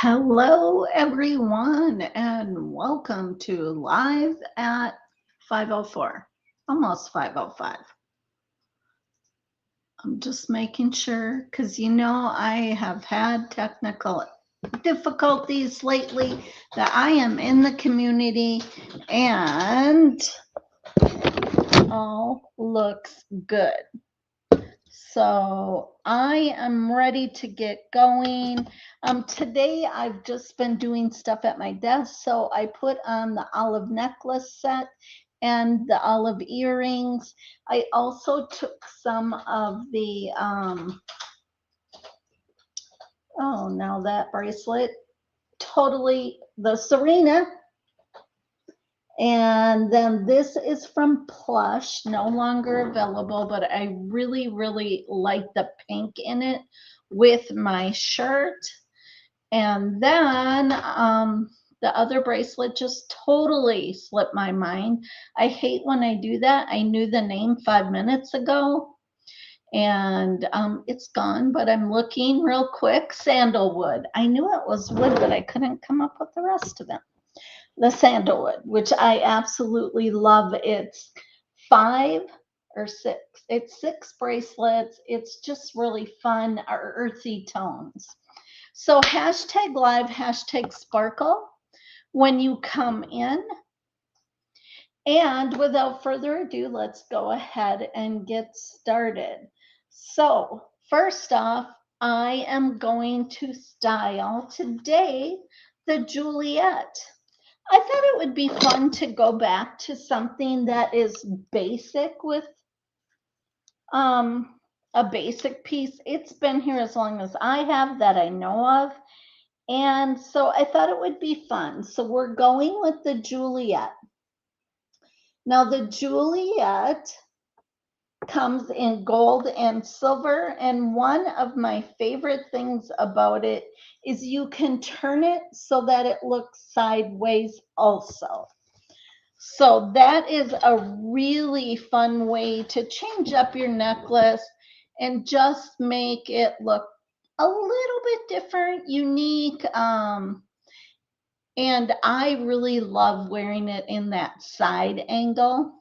Hello, everyone, and welcome to Live at 5:04, almost 5:05. I'm just making sure because I have had technical difficulties lately that I am in the community and all looks good. So I am ready to get going. Today I've just been doing stuff at my desk. So I put on the olive necklace set and the olive earrings. I also took some of the, now that bracelet, totally the Serena. And then this is from Plush, no longer available, but I really, really like the pink in it with my shirt. And then the other bracelet just totally slipped my mind. I hate when I do that. I knew the name 5 minutes ago and it's gone, but I'm looking real quick. Sandalwood. I knew it was wood, but I couldn't come up with the rest of them. The sandalwood, which I absolutely love. It's 5 or 6. It's 6 bracelets. It's just really fun, earthy tones. So hashtag live, hashtag sparkle when you come in. And without further ado, let's go ahead and get started. So first off, I am going to style today the Juliet. I thought it would be fun to go back to something that is basic with a basic piece. It's been here as long as I have that I know of. And so I thought it would be fun. So we're going with the Juliet. Now the Juliet comes in gold and silver, and one of my favorite things about it is you can turn it so that it looks sideways also. So that is a really fun way to change up your necklace and just make it look a little bit different, unique. And I really love wearing it in that side angle.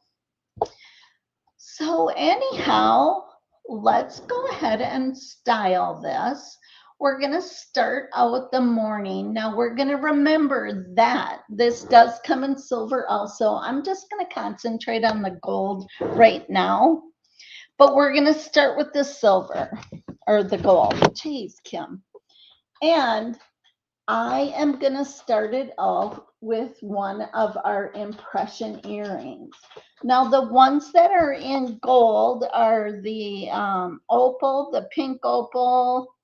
So anyhow, let's go ahead and style this. We're going to start out the morning. Now we're going to remember that this does come in silver also. I'm just going to concentrate on the gold right now, but we're going to start with the silver or the gold. Jeez, Kim. And I am going to start it off with one of our impression earrings. Now, the ones that are in gold are the opal, the pink opal,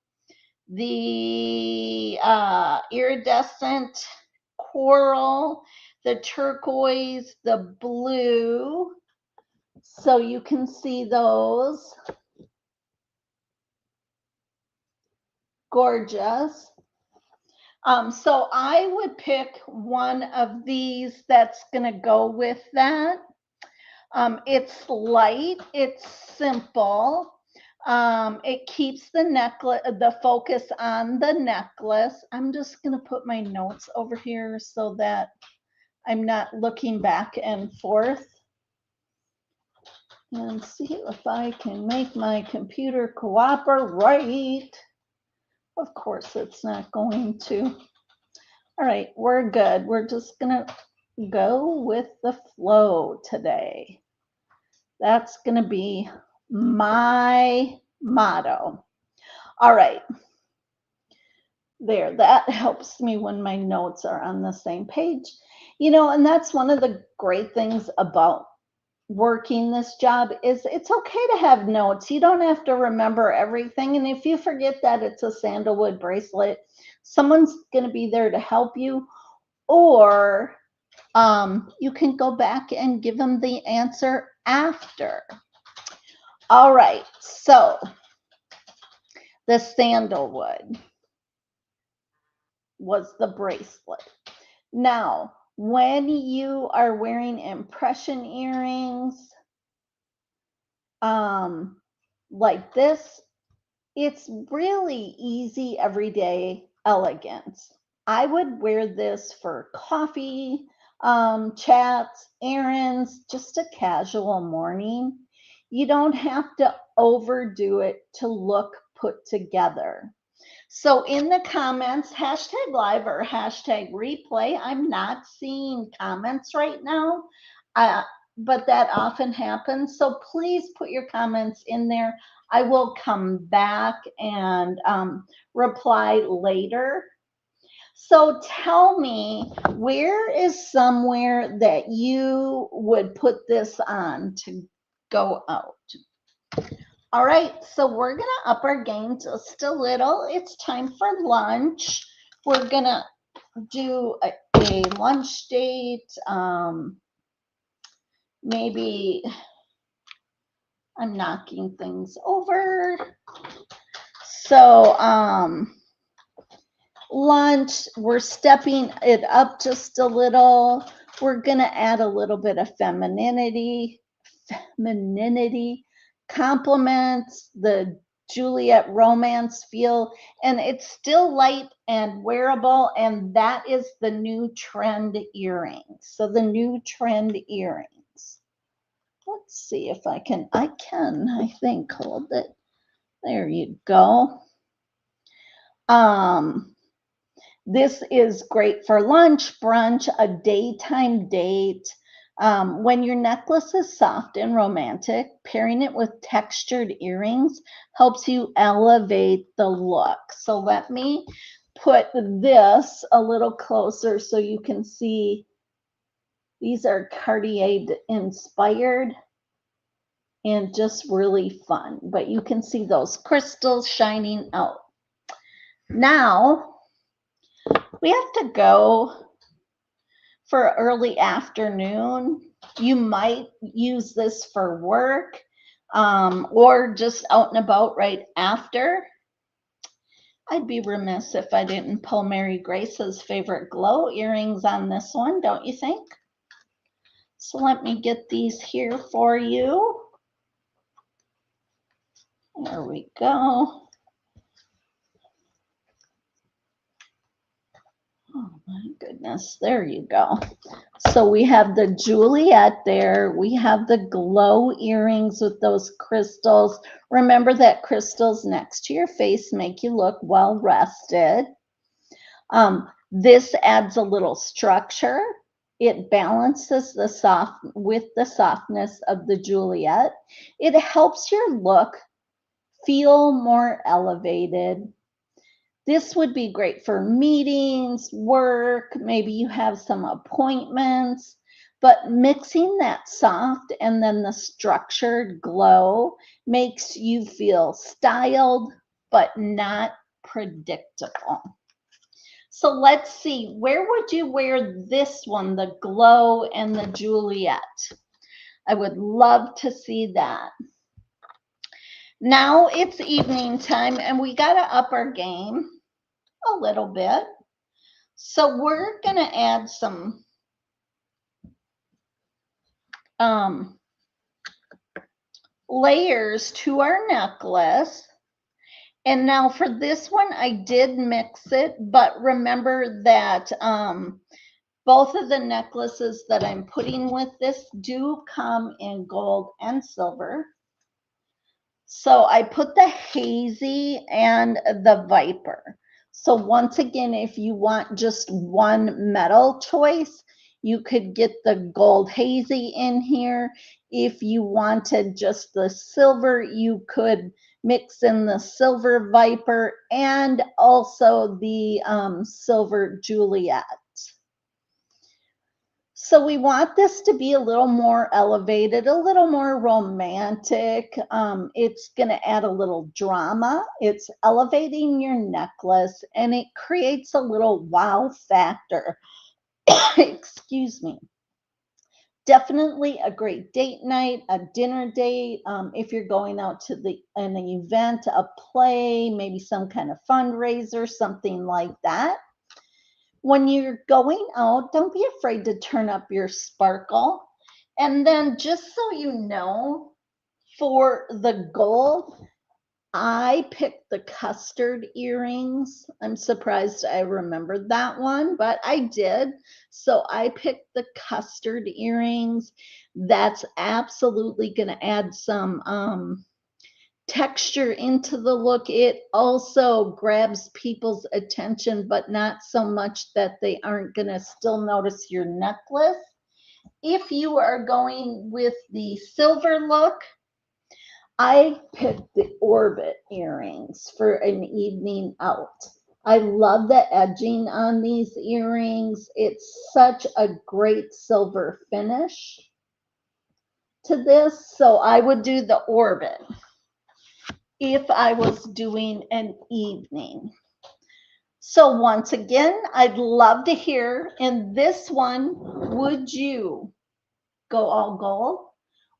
the iridescent coral, the turquoise, the blue. So you can see those. Gorgeous. So I would pick one of these that's going to go with that. It's light, it's simple. It keeps the necklace, the focus on the necklace. I'm just going to put my notes over here so that I'm not looking back and forth. And see if I can make my computer cooperate. Of course, it's not going to. All right, we're good. We're just going to go with the flow today. That's going to be my motto. All right. There, that helps me when my notes are on the same page. And that's one of the great things about working this job is it's okay to have notes. You don't have to remember everything. And if you forget that it's a sandalwood bracelet, someone's going to be there to help you, or you can go back and give them the answer after. All right, so the sandalwood was the bracelet. Now, when you are wearing impression earrings, like this, it's really easy everyday elegance. I would wear this for coffee, chats, errands, just a casual morning. You don't have to overdo it to look put together. So in the comments, hashtag live or hashtag replay, I'm not seeing comments right now, but that often happens. So please put your comments in there. I will come back and reply later. So tell me, where is somewhere that you would put this on to go out? All right, so we're gonna up our game just a little. It's time for lunch. We're gonna do a lunch date. Maybe I'm knocking things over. So lunch, we're stepping it up just a little. We're gonna add a little bit of femininity, complements the Juliet romance feel, and it's still light and wearable, and that is the new trend earrings. So the new trend earrings. Let's see if I think, hold it. There you go. This is great for lunch, brunch, a daytime date. When your necklace is soft and romantic, pairing it with textured earrings helps you elevate the look. So let me put this a little closer so you can see. These are Cartier inspired and just really fun, but you can see those crystals shining out. Now, we have to go for early afternoon. You might use this for work or just out and about right after. I'd be remiss if I didn't pull Mary Grace's favorite glow earrings on this one, don't you think? So let me get these here for you. There we go. Oh my goodness, there you go. So we have the Juliet there. We have the glow earrings with those crystals. Remember that crystals next to your face make you look well rested. This adds a little structure. It balances the softness of the Juliet. It helps your look feel more elevated. This would be great for meetings, work, maybe you have some appointments, but mixing that soft and then the structured glow makes you feel styled, but not predictable. So let's see, where would you wear this one, the glow and the Juliet? I would love to see that. Now it's evening time and we got to up our game a little bit. So we're going to add some layers to our necklace. And now for this one, I did mix it, but remember that both of the necklaces that I'm putting with this do come in gold and silver. So I put the hazy and the viper. So once again, if you want just one metal choice, you could get the gold hazy in here. If you wanted just the silver, you could mix in the silver viper and also the silver Juliet. So we want this to be a little more elevated, a little more romantic. It's going to add a little drama. It's elevating your necklace and it creates a little wow factor. Excuse me. Definitely a great date night, a dinner date. If you're going out to an event, a play, maybe some kind of fundraiser, something like that. When you're going out, don't be afraid to turn up your sparkle. And then, just so you know, for the gold, I picked the custard earrings. I'm surprised I remembered that one, but I did. So I picked the custard earrings. That's absolutely going to add some texture into the look. It also grabs people's attention, but not so much that they aren't going to still notice your necklace. If you are going with the silver look, I picked the orbit earrings for an evening out. I love the edging on these earrings. It's such a great silver finish to this. So I would do the orbit if I was doing an evening. So once again, I'd love to hear in this one, would you go all gold?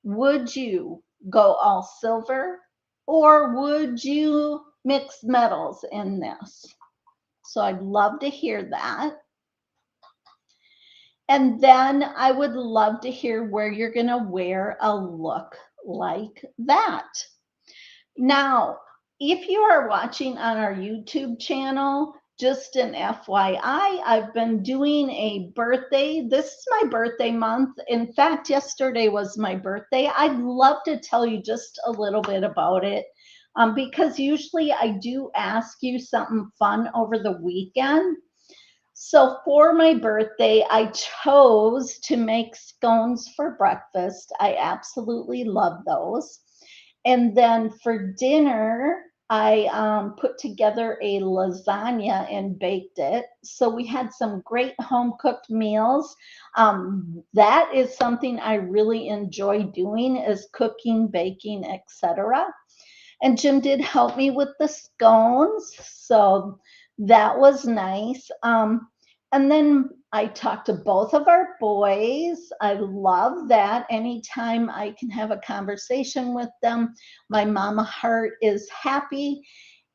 Would you go all silver? Or would you mix metals in this? So I'd love to hear that. And then I would love to hear where you're going to wear a look like that. Now, if you are watching on our YouTube channel, just an FYI, I've been doing a birthday. This is my birthday month. In fact, yesterday was my birthday. I'd love to tell you just a little bit about it because usually I do ask you something fun over the weekend. So for my birthday, I chose to make scones for breakfast. I absolutely love those. And then for dinner, I put together a lasagna and baked it. So we had some great home cooked meals. That is something I really enjoy doing is cooking, baking, etc. And Jim did help me with the scones. So that was nice. And then I talked to both of our boys. I love that. Anytime I can have a conversation with them, my mama heart is happy.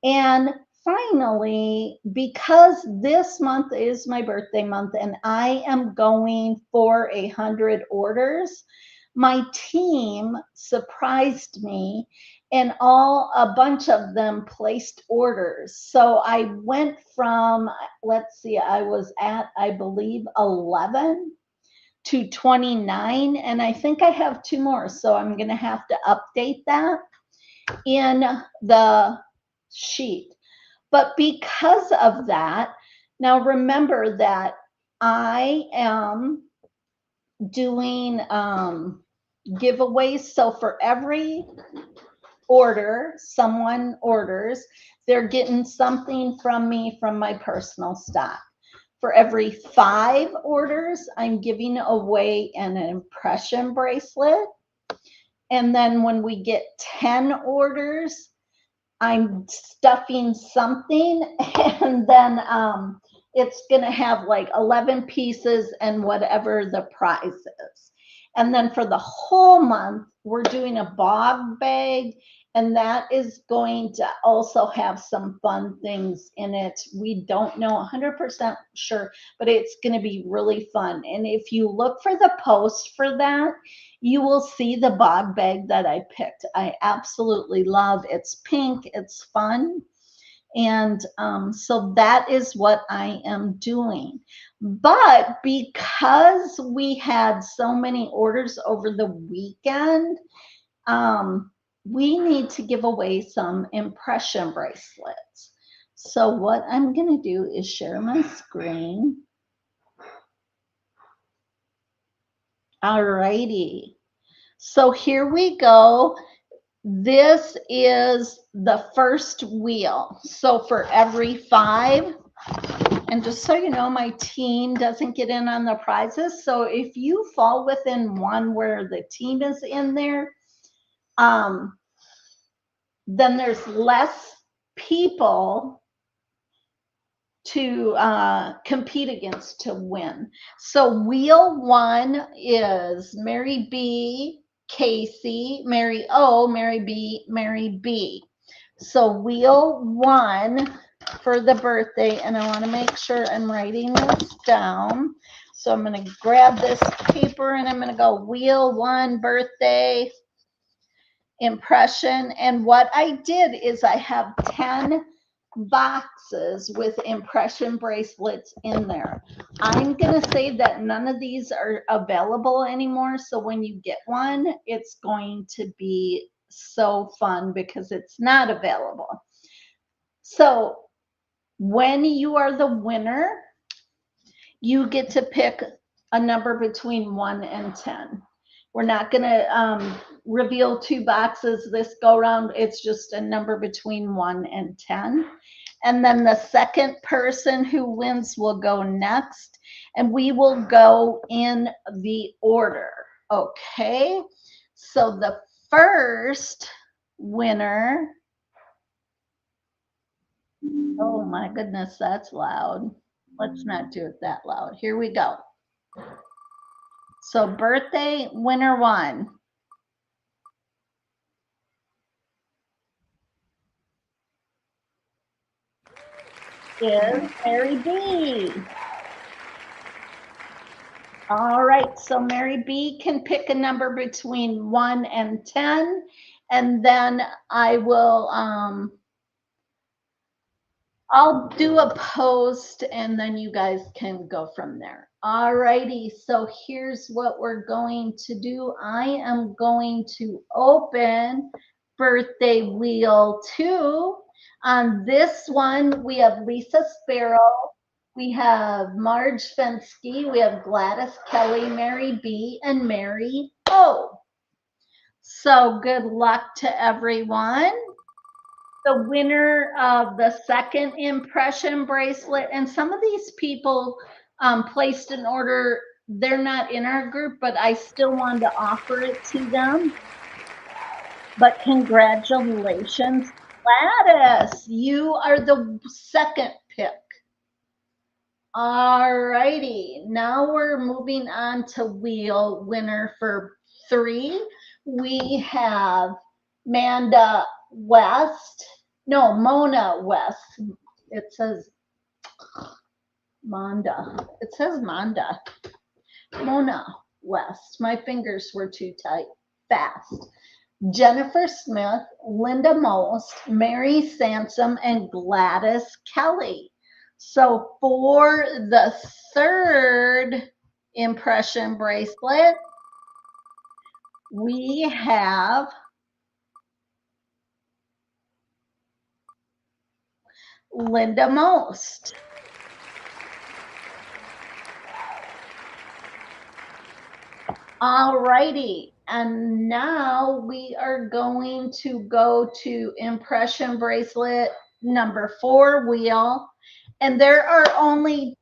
And finally, because this month is my birthday month and I am going for 100 orders, my team surprised me and a bunch of them placed orders. So I went from, let's see, I was at, I believe, 11 to 29, and I think I have 2 more. So I'm going to have to update that in the sheet. But because of that, now remember that I am doing giveaways. So for every order someone orders, they're getting something from me from my personal stock. For every 5 orders, I'm giving away an impression bracelet. And then when we get 10 orders, I'm stuffing something, and then it's going to have like 11 pieces and whatever the prize is. And then for the whole month, we're doing a bog bag, and that is going to also have some fun things in it. We don't know 100% sure, but it's going to be really fun. And if you look for the post for that, you will see the bog bag that I picked. I absolutely love. It's pink. It's fun. And so that is what I am doing. But because we had so many orders over the weekend, we need to give away some impression bracelets. So what I'm going to do is share my screen. All righty. So here we go. This is the first wheel. So for every 5, And just so you know, my team doesn't get in on the prizes. So if you fall within one where the team is in there, then there's less people to compete against to win. So wheel 1 is Mary B, Casey, Mary O, Mary B, Mary B. So wheel 1 for the birthday, and I want to make sure I'm writing this down. So I'm going to grab this paper and I'm going to go wheel 1 birthday impression. And what I did is I have 10 boxes with impression bracelets in there. I'm going to say that none of these are available anymore. So when you get one, it's going to be so fun because it's not available. So when you are the winner, you get to pick a number between 1 and 10. We're not going to reveal 2 boxes this go round. It's just a number between 1 and 10. And then the second person who wins will go next. And we will go in the order. Okay. So the first winner. Oh my goodness, that's loud. Let's not do it that loud. Here we go. So birthday winner 1 is Mary B. All right, so Mary B can pick a number between 1 and 10, and then I will I'll do a post and then you guys can go from there. All righty, so here's what we're going to do. I am going to open birthday wheel 2. On this one, we have Lisa Sparrow, we have Marge Fensky, we have Gladys Kelly, Mary B, and Mary O. So good luck to everyone. The winner of the second impression bracelet, and some of these people placed an order. They're not in our group, but I still wanted to offer it to them. But congratulations, Gladys. You are the second pick. All righty. Now we're moving on to wheel winner for 3. We have Manda West. No, Mona West. It says Manda. It says Manda. Mona West. My fingers were too tight. Fast. Jennifer Smith, Linda Most, Mary Sansom, and Gladys Kelly. So for the third impression bracelet, we have Linda Most. All righty. And now we are going to go to impression bracelet number 4 wheel. And there are only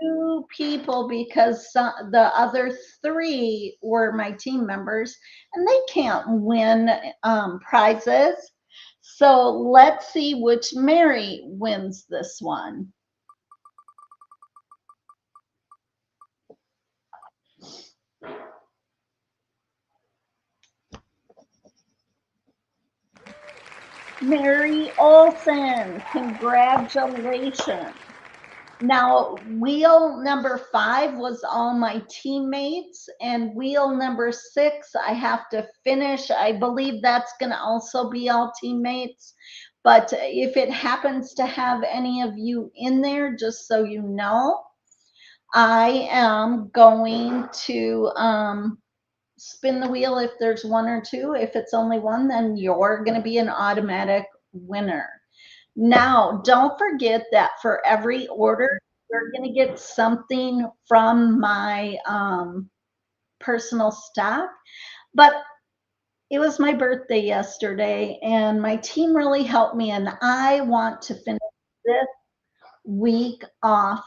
2 people because the other 3 were my team members and they can't win prizes. So let's see which Mary wins this one. Mary Olson, congratulations. Now, wheel number 5 was all my teammates, and wheel number 6, I have to finish. I believe that's going to also be all teammates. But if it happens to have any of you in there, just so you know, I am going to spin the wheel if there's 1 or 2. If it's only 1, then you're going to be an automatic winner. Now, don't forget that for every order, you're going to get something from my personal stock. But it was my birthday yesterday, and my team really helped me, and I want to finish this week off.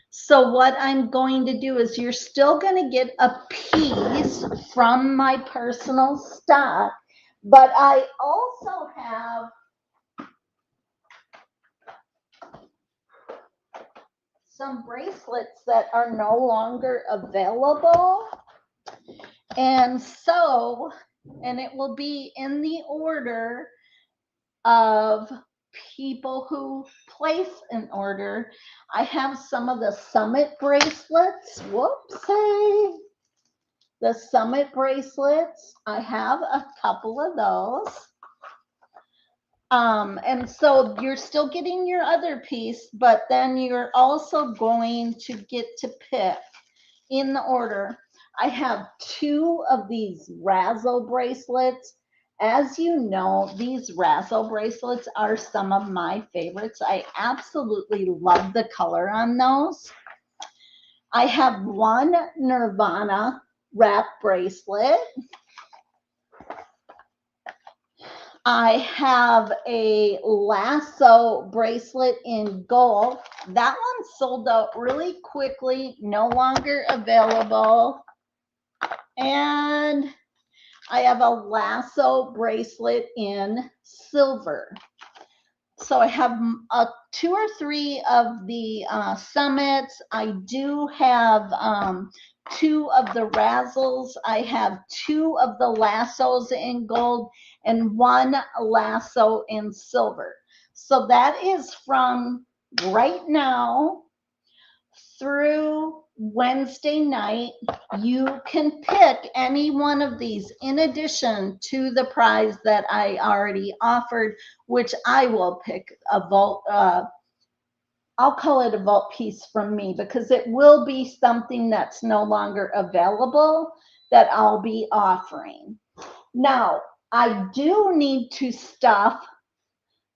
So what I'm going to do is you're still going to get a piece from my personal stock, but I also have some bracelets that are no longer available. And so, and it will be in the order of people who place an order. I have some of the Summit bracelets. Whoopsie. The Summit bracelets. I have a couple of those. And so you're still getting your other piece, but then you're also going to get to pick in the order. I have 2 of these Razzle bracelets. As you know, these Razzle bracelets are some of my favorites. I absolutely love the color on those. I have one Nirvana wrap bracelet. I have a lasso bracelet in gold. That one sold out really quickly, no longer available. And I have a lasso bracelet in silver. So I have 2 or 3 of the Summits. I do have 2 of the Razzles. I have 2 of the lassos in gold and 1 lasso in silver. So that is from right now through Wednesday night. You can pick any one of these in addition to the prize that I already offered, which I will pick a vault. I'll call it a vault piece from me because it will be something that's no longer available that I'll be offering. Now, I do need to stuff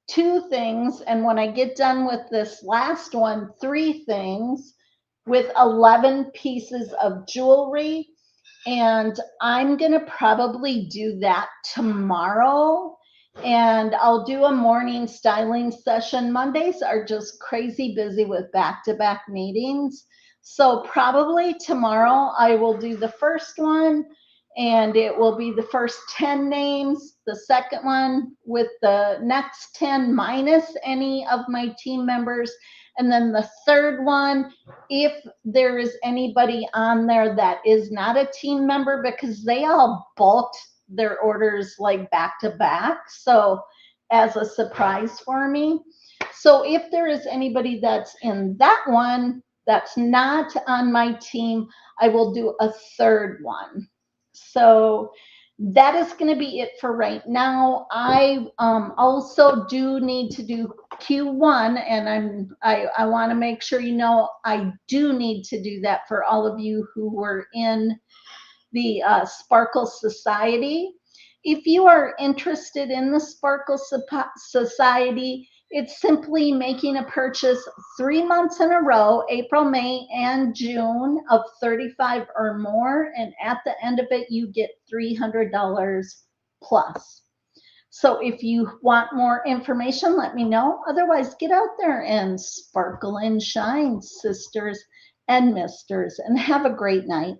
2 things, and when I get done with this last one, 3 things with 11 pieces of jewelry. And I'm going to probably do that tomorrow. And I'll do a morning styling session. Mondays are just crazy busy with back-to-back meetings. So probably tomorrow I will do the first one, and it will be the first 10 names, the second one with the next 10 minus any of my team members, and then the third one, if there is anybody on there that is not a team member, because they all bulked their orders like back to back. So as a surprise for me. So if there is anybody that's in that one that's not on my team, I will do a third one. So that is going to be it for right now. I also do need to do Q1, and I want to make sure you know I do need to do that for all of you who were in the Sparkle Society. If you are interested in the Sparkle Society, it's simply making a purchase 3 months in a row, April, May, and June of 35 or more. And at the end of it, you get $300 plus. So if you want more information, let me know. Otherwise, get out there and sparkle and shine, sisters and misters, and have a great night.